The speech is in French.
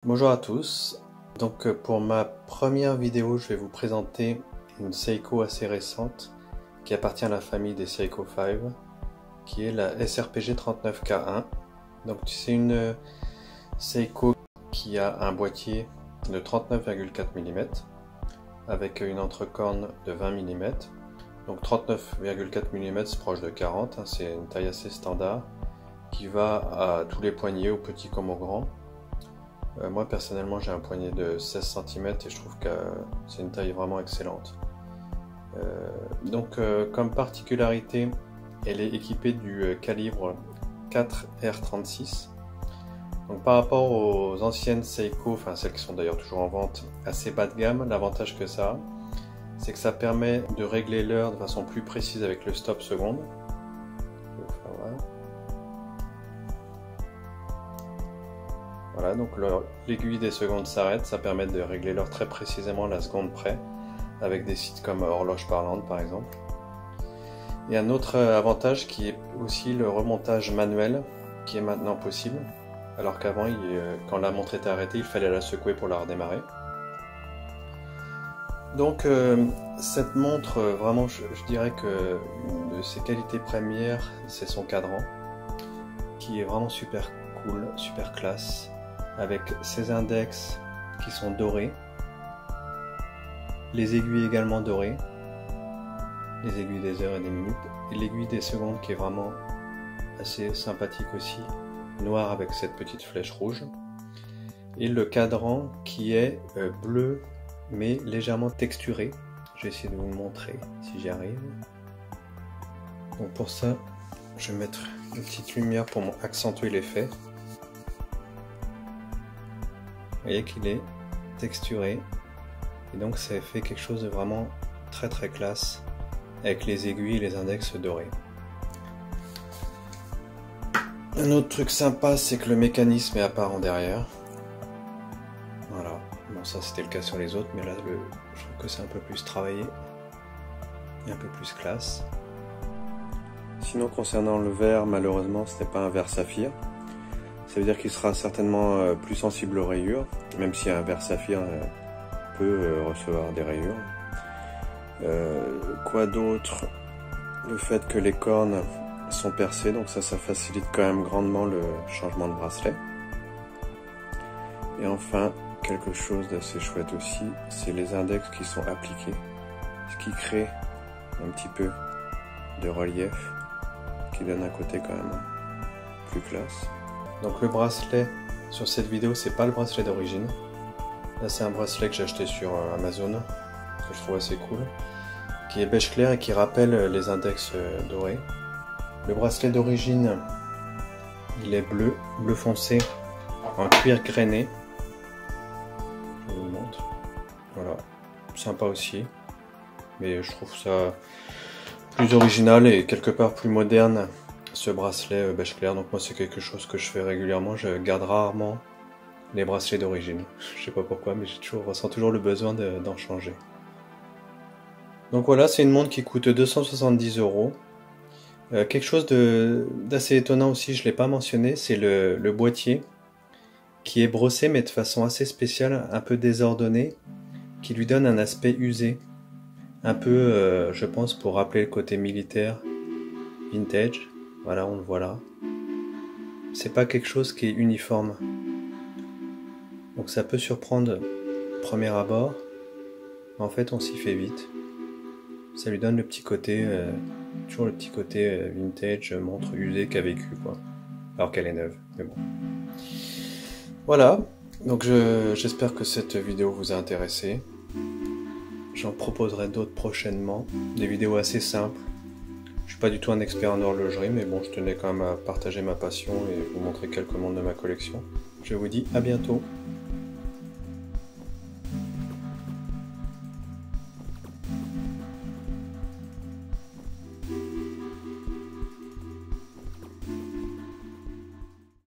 Bonjour à tous, donc pour ma première vidéo je vais vous présenter une Seiko assez récente qui appartient à la famille des Seiko 5 qui est la SRPG 39K1. Donc c'est une Seiko qui a un boîtier de 39,4 mm avec une entrecorne de 20 mm. Donc 39,4 mm c'est proche de 40, c'est une taille assez standard qui va à tous les poignets, au petit comme au grand. Moi personnellement j'ai un poignet de 16 cm et je trouve que c'est une taille vraiment excellente. Comme particularité, elle est équipée du calibre 4R36. Donc par rapport aux anciennes Seiko, enfin celles qui sont d'ailleurs toujours en vente, assez bas de gamme, l'avantage que ça a, c'est que ça permet de régler l'heure de façon plus précise avec le stop seconde. Voilà, donc l'aiguille des secondes s'arrête, ça permet de régler l'heure très précisément à la seconde près, avec des sites comme Horloge Parlante par exemple. Et un autre avantage qui est aussi le remontage manuel, qui est maintenant possible, alors qu'avant, quand la montre était arrêtée, il fallait la secouer pour la redémarrer. Donc cette montre, vraiment je dirais que une de ses qualités premières, c'est son cadran, qui est vraiment super cool, super classe, avec ses index qui sont dorés, les aiguilles également dorées, les aiguilles des heures et des minutes, et l'aiguille des secondes qui est vraiment assez sympathique aussi, noir avec cette petite flèche rouge, et le cadran qui est bleu mais légèrement texturé. Je vais essayer de vous le montrer si j'y arrive. Donc pour ça, je vais mettre une petite lumière pour accentuer l'effet. Vous voyez qu'il est texturé et donc ça fait quelque chose de vraiment très classe avec les aiguilles et les index dorés. Un autre truc sympa, c'est que le mécanisme est apparent derrière. Voilà, bon ça c'était le cas sur les autres, mais là je trouve que c'est un peu plus travaillé et un peu plus classe. Sinon concernant le verre, malheureusement ce n'est pas un verre saphir. Ça veut dire qu'il sera certainement plus sensible aux rayures, même si un verre saphir peut recevoir des rayures. Quoi d'autre? Le fait que les cornes sont percées, donc ça facilite quand même grandement le changement de bracelet. Et enfin, quelque chose d'assez chouette aussi, c'est les index qui sont appliqués, ce qui crée un petit peu de relief, qui donne un côté quand même plus classe. Donc le bracelet sur cette vidéo, c'est pas le bracelet d'origine. Là c'est un bracelet que j'ai acheté sur Amazon, que je trouve assez cool, qui est beige clair et qui rappelle les index dorés. Le bracelet d'origine, il est bleu foncé, en cuir grainé. Je vous le montre. Voilà, sympa aussi. Mais je trouve ça plus original et quelque part plus moderne, ce bracelet beige clair. Donc moi c'est quelque chose que je fais régulièrement, je garde rarement les bracelets d'origine. Je sais pas pourquoi, mais je ressens toujours le besoin d'en changer. Donc voilà, c'est une montre qui coûte 270 €. Quelque chose d'assez étonnant aussi, je l'ai pas mentionné, c'est le boîtier qui est brossé mais de façon assez spéciale, un peu désordonnée, qui lui donne un aspect usé. Un peu, je pense, pour rappeler le côté militaire, vintage. Voilà, on le voit là. C'est pas quelque chose qui est uniforme. Donc ça peut surprendre premier abord. Mais en fait, on s'y fait vite. Ça lui donne le petit côté, toujours le petit côté vintage, montre usée qu'a vécu, quoi. Alors qu'elle est neuve, mais bon. Voilà. Donc j'espère que cette vidéo vous a intéressé. J'en proposerai d'autres prochainement. Des vidéos assez simples. Je suis pas du tout un expert en horlogerie, mais bon, je tenais quand même à partager ma passion et vous montrer quelques montres de ma collection. Je vous dis à bientôt.